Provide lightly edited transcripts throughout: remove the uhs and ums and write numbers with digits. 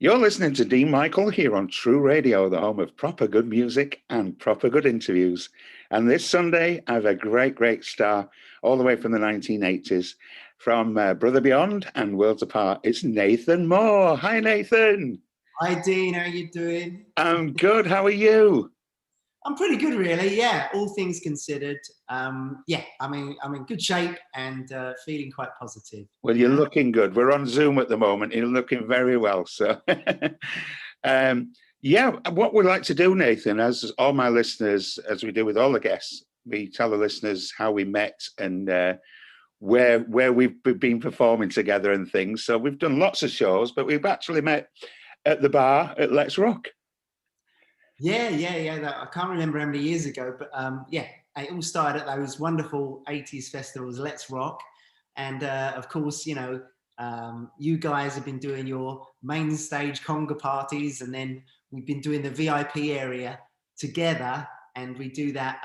You're listening to Dene Michael here on True Radio, the home of proper good music and proper good interviews. And this Sunday, I have a great star all the way from the 1980s, from Brother Beyond and Worlds Apart. It's Nathan Moore. Hi, Nathan. Hi, Dean. How are you doing? I'm good. How are you? I'm pretty good, really. Yeah, all things considered. Yeah, I'm in good shape and feeling quite positive. Well, you're looking good. We're on Zoom at the moment. You're looking very well. So, yeah, what we'd like to do, Nathan, as all my listeners, as we do with all the guests, we tell the listeners how we met and where we've been performing together and things. So we've done lots of shows, but we've actually met at the bar at Let's Rock. Yeah. I can't remember how many years ago, but yeah, it all started at those wonderful 80s festivals, Let's Rock. And of course, you know, you guys have been doing your main stage conga parties, and then we've been doing the VIP area together, and we do that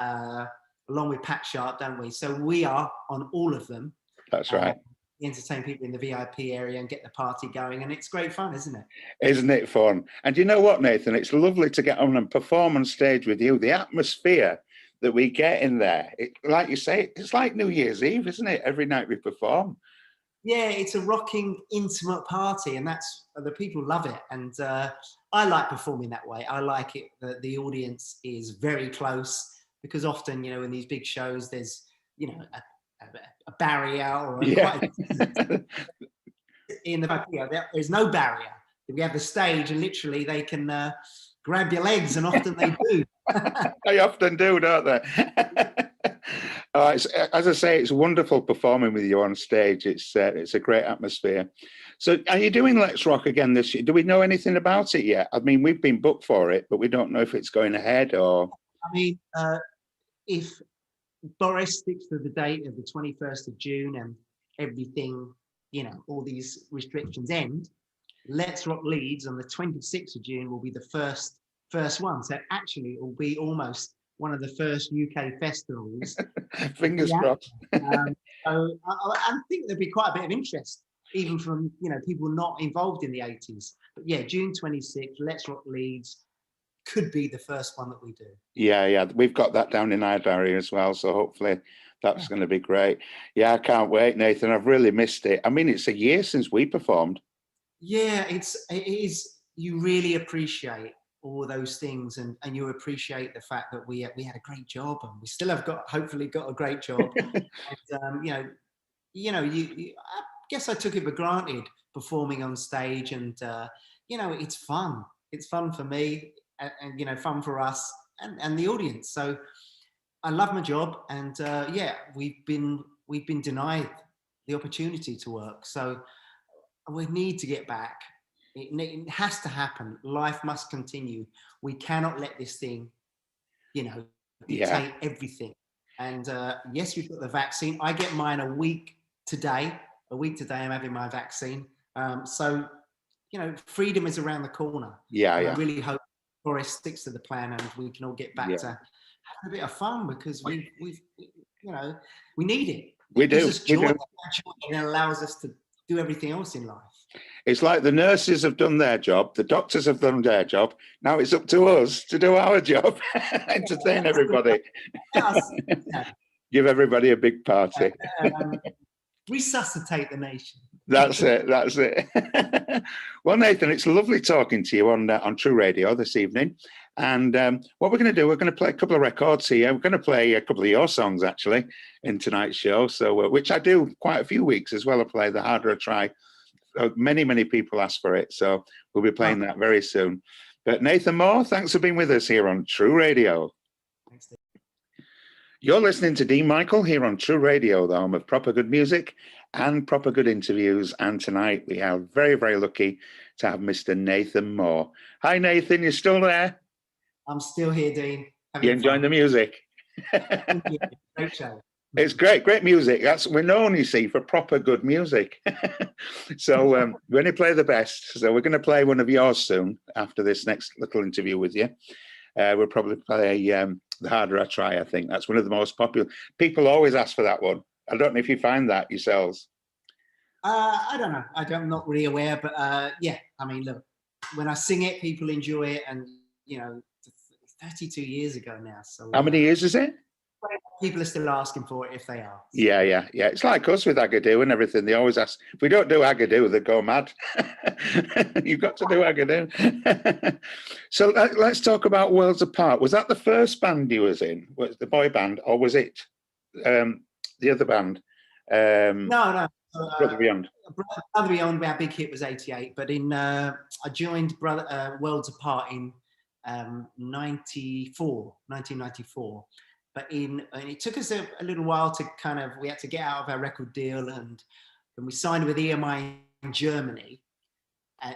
along with Pat Sharp, don't we? So we are on all of them. That's right. We entertain people in the VIP area and get the party going, and it's great fun, isn't it? Isn't it fun? And you know what, Nathan? It's lovely to get on and perform on stage with you. The atmosphere that we get in there, like you say, it's like New Year's Eve, isn't it? Every night we perform. Yeah, it's a rocking, intimate party, and that's the people love it. And I like performing that way. I like it that the audience is very close, because often, you know, in these big shows, there's, you know, a barrier or in the back. There's no barrier. We have the stage, and literally they can grab your legs, and often they do. They often do, don't they? As I say, it's wonderful performing with you on stage. It's a great atmosphere. So are you doing Let's Rock again this year? Do we know anything about it yet? I mean, we've been booked for it, but we don't know if it's going ahead or... I mean, if Boris sticks to the date of the 21st of June and everything, you know, all these restrictions end, Let's Rock Leeds on the 26th of June will be the first one. So actually it will be almost one of the first UK festivals. Fingers crossed. So I think there'll be quite a bit of interest, even from, you know, people not involved in the 80s. But yeah, June 26th, Let's Rock Leeds could be the first one that we do. Yeah, we've got that down in our diary as well, so hopefully that's going to be great. Yeah, I can't wait, Nathan. I've really missed it. I mean, it's a year since we performed. Yeah, it is. You really appreciate all those things, and you appreciate the fact that we had a great job, and we still have hopefully got a great job. And I guess I took it for granted performing on stage, and you know, it's fun. It's fun for me, and you know, fun for us and the audience. So I love my job, and yeah, we've been denied the opportunity to work. So we need to get back. It has to happen. Life must continue. We cannot let this thing, you know, dictate everything. And yes, we've got the vaccine. I get mine a week today. I'm having my vaccine. So, you know, freedom is around the corner. Yeah. I really hope Boris sticks to the plan, and we can all get back to having a bit of fun, because we've you know, we need it. We do. Joy, and it allows us to do everything else in life. It's like the nurses have done their job, the doctors have done their job. Now it's up to us to do our job, entertain everybody, give everybody a big party, resuscitate the nation. That's it. Well, Nathan, it's lovely talking to you on True Radio this evening. And what we're going to do, we're going to play a couple of records here. We're going to play a couple of your songs, actually, in tonight's show, so which I do quite a few weeks as well. I play The Harder I Try. Many people ask for it, so we'll be playing that very soon. But Nathan Moore, thanks for being with us here on True Radio. Thanks, Dave. You're listening to Dene Michael here on True Radio, the home of proper good music and proper good interviews. And tonight we are very lucky to have Mr. Nathan Moore. Hi, Nathan, you still there? I'm still here, Dean. You enjoying the music? Great show. It's great music. We're known, you see, for proper good music. So we only play the best. So we're going to play one of yours soon after this next little interview with you. We'll probably play The Harder I Try, I think. That's one of the most popular. People always ask for that one. I don't know if you find that yourselves. I don't know. I'm not really aware, but yeah, I mean, look, when I sing it, people enjoy it, and 32 years ago now. So How many years is it? people are still asking for it if they are. So. Yeah. It's like us with Agadoo and everything. They always ask, if we don't do Agadoo, they go mad. You've got to do Agadoo. So let's talk about Worlds Apart. Was that the first band you was in? Was the boy band, or was it the other band? No. Brother Beyond. Brother Beyond, our big hit was 88, but I joined Worlds Apart in 1994. But and it took us a little while to we had to get out of our record deal, and we signed with EMI in Germany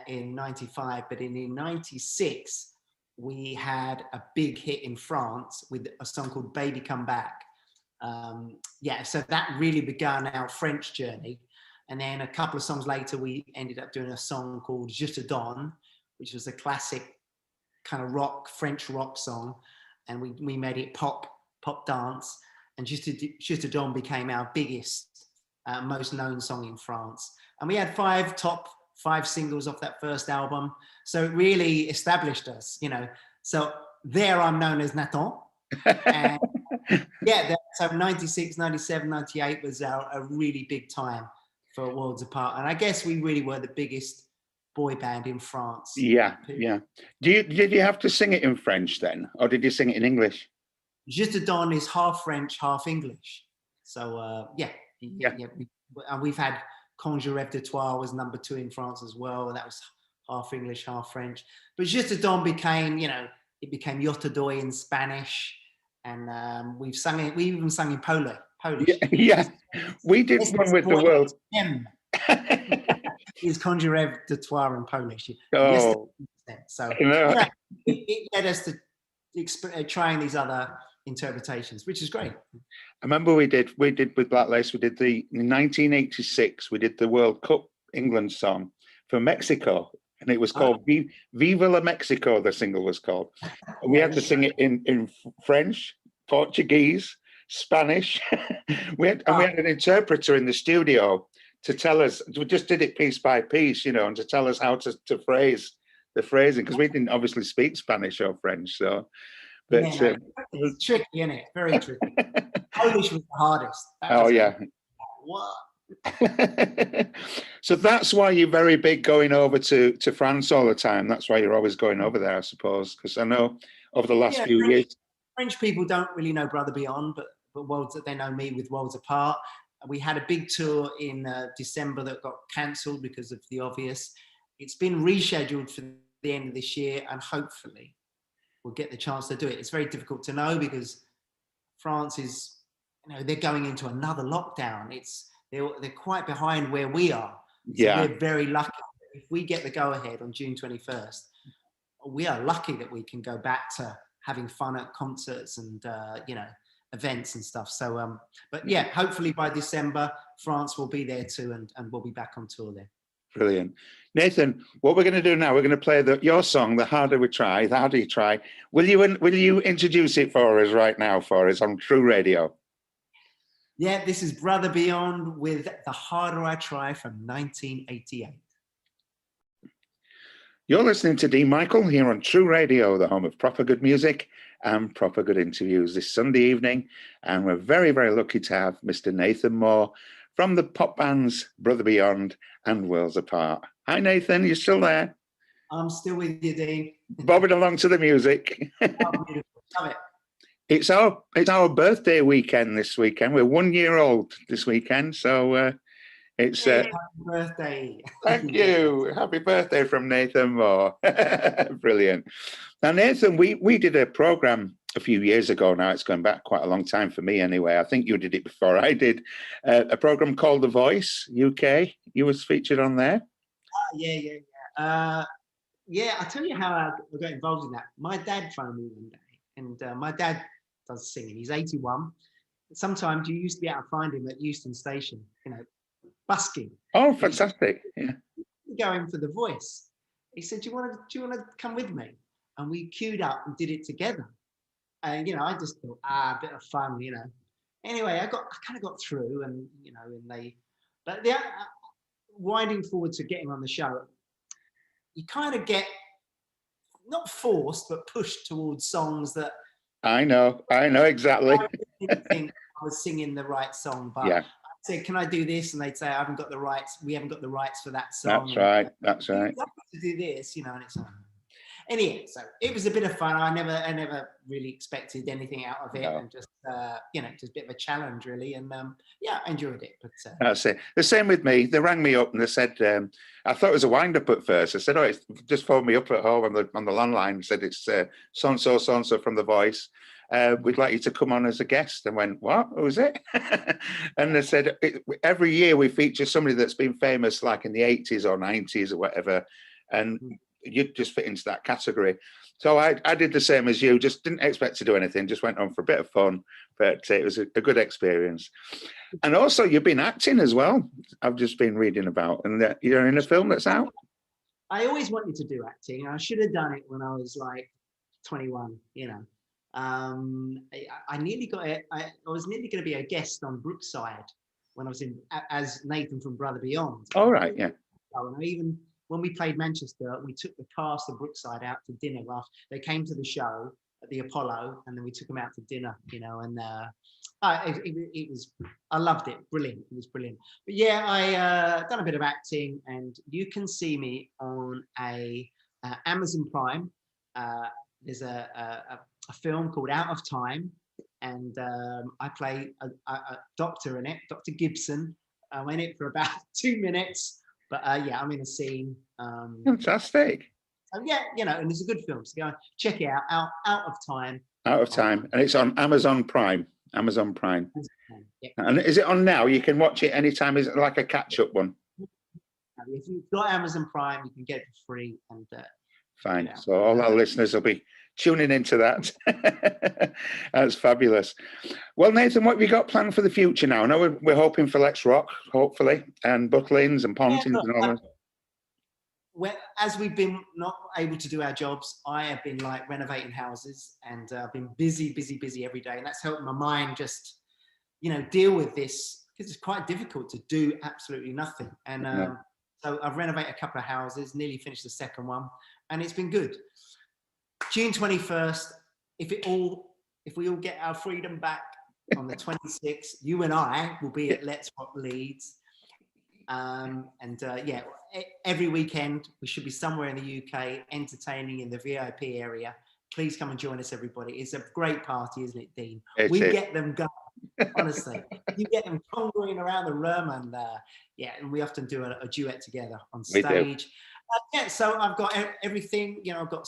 in 95. But in 96, we had a big hit in France with a song called Baby Come Back. So that really began our French journey. And then a couple of songs later, we ended up doing a song called Je te donne, which was a classic kind of French rock song. And we made it pop dance. And Je te donne became our biggest, most known song in France. And we had top five singles off that first album. So it really established us, So there I'm known as Nathan. And so 96, 97, 98 was a really big time for Worlds Apart. And I guess we really were the biggest boy band in France. Yeah. Did you have to sing it in French then? Or did you sing it in English? Je te donne is half French, half English. So, and we've had Quand je rêve de toi was number 2 in France as well. That was half English, half French. But Je te donne became, it became Yo te doy in Spanish. And we even sung in Polish. Yeah. We did one with the world. Is Quand je rêve de toi in Polish. Oh. So it led us to trying these other interpretations, which is great. I remember we did with Black Lace, we did in 1986, we did the World Cup England song for Mexico, and it was called Viva la Mexico, the single was called. And we had to sing it in French, Portuguese, Spanish. we had an interpreter in the studio to tell us, we just did it piece by piece, and to tell us how to phrase the phrasing, because we didn't obviously speak Spanish or French, so. But it's tricky, isn't it? Very tricky. Polish was the hardest. What? So that's why you're very big going over to France all the time. That's why you're always going over there, I suppose, because I know over the last few years. French people don't really know Brother Beyond, but they know me with Worlds Apart. We had a big tour in December that got cancelled because of the obvious. It's been rescheduled for the end of this year, and hopefully we'll get the chance to do it. It's very difficult to know because France is, they're going into another lockdown. They're quite behind where we are. So we're very lucky. If we get the go-ahead on June 21st, we are lucky that we can go back to having fun at concerts and, events and stuff. So, hopefully by December, France will be there too, and we'll be back on tour there. Brilliant. Nathan, what we're going to do now, we're going to play your song, The Harder We Try, The Harder You Try. Will you introduce it for us right now on True Radio? Yeah, this is Brother Beyond with The Harder I Try from 1988. You're listening to Dene Michael here on True Radio, the home of proper good music and proper good interviews this Sunday evening. And we're very, very lucky to have Mr. Nathan Moore from the pop bands Brother Beyond and Worlds Apart. Hi, Nathan, you still there? I'm still with you, Dean. Bobbing along to the music. Oh, beautiful. Love it. It's our birthday weekend this weekend. We're 1 year old this weekend, so it's happy birthday. Thank you. Happy birthday from Nathan Moore. Brilliant. Now, Nathan, we did a program a few years ago now. It's going back quite a long time for me anyway. I think you did it before I did. A program called The Voice UK. You was featured on there. Yeah. I'll tell you how I got involved in that. My dad phoned me one day, and my dad does singing. He's 81. Sometimes you used to be able to find him at Euston Station, busking. Oh, fantastic! Yeah. Going for The Voice. He said, "Do you want to come with me?" And we queued up and did it together. And I just thought, a bit of fun, Anyway, I kind of got through, and winding forward to getting on the show, you kind of get not forced, but pushed towards songs that I know exactly. I didn't think I was singing the right song, but Yeah, I said, "Can I do this?" And they'd say, "I haven't got the rights. We haven't got the rights for that song." that's right. That's And, right. to do this, you know, and it's anyway. So it was a bit of fun. I never really expected anything out of it, No. and just you know, just a bit of a challenge, really. And yeah, I enjoyed it. But That's it. The same with me. They rang me up and they said, I thought it was a wind up at first. I said, "Oh, it's just phoned me up at home on the landline and said it's so and so from The Voice. We'd like you to come on as a guest." And went, "What? Who is it?" And they said, every year we feature somebody that's been famous, like in the 80s or 90s or whatever, and you'd just fit into that category. So I did the same as you. Just didn't expect to do anything. Just went on for a bit of fun, but it was a good experience. And also, you've been acting as well. I've just been reading about, and you're in a film that's out. I always wanted to do acting. I should have done it when I was like 21. You know, I nearly got it. I was nearly going to be a guest on Brookside when I was in as Nathan from Brother Beyond. All right, yeah. And even when we played Manchester, we took the cast of Brookside out to dinner. They came to the show at the Apollo, and then we took them out to dinner. You know, and it was, I loved it. Brilliant. It was brilliant. But yeah, I done a bit of acting, and you can see me on a Amazon Prime. There's a film called Out of Time, and I play a doctor in it, Dr. Gibson. I'm in it for about 2 minutes, but yeah, I'm in a scene. Fantastic. So yeah, you know, and it's a good film. So go check it out. Out of Time. Out of Time, and it's on Amazon Prime. Amazon Prime. Yeah. And is it on now? You can watch it anytime. Is it like a catch-up one? If you've got Amazon Prime, you can get it for free. And fine. Yeah. So all our listeners will be tuning into that. That's fabulous. Well, Nathan, what have you got planned for the future now? I know we're hoping for Let's Rock, hopefully, and Butlins and Pontins and all that. As we've been not able to do our jobs, I have been like renovating houses, and I've been busy every day, and that's helped my mind just, you know, deal with this, because it's quite difficult to do absolutely nothing. And so I've renovated a couple of houses, nearly finished the second one, and it's been good. June 21st, if we all get our freedom back on the 26th, you and I will be at Let's Rock Leeds. Yeah, every weekend we should be somewhere in the UK entertaining in the VIP area. Please come and join us, everybody. It's a great party, isn't it, Dean? We get them going, honestly. You get them conquering around the room, and yeah, and we often do a duet together on stage. Yeah, so I've got everything. You know, I've got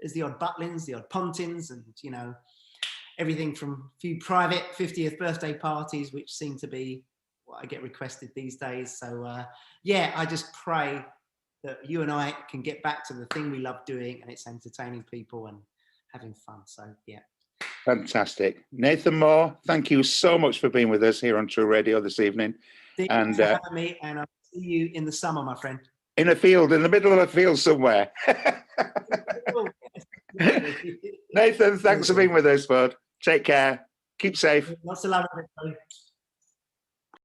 there's the odd Butlins, the odd Pontins, and you know, everything from a few private 50th birthday parties, which seem to be what I get requested these days. So yeah, I just pray that you and I can get back to the thing we love doing, and it's entertaining people and having fun. So yeah. Fantastic. Nathan Moore, thank you so much for being with us here on True Radio this evening. Thanks for having me, and I'll see you in the summer, my friend. In a field, in the middle of a field somewhere. Nathan, thanks for being with us, bud. Take care. Keep safe. Lots of love, everybody.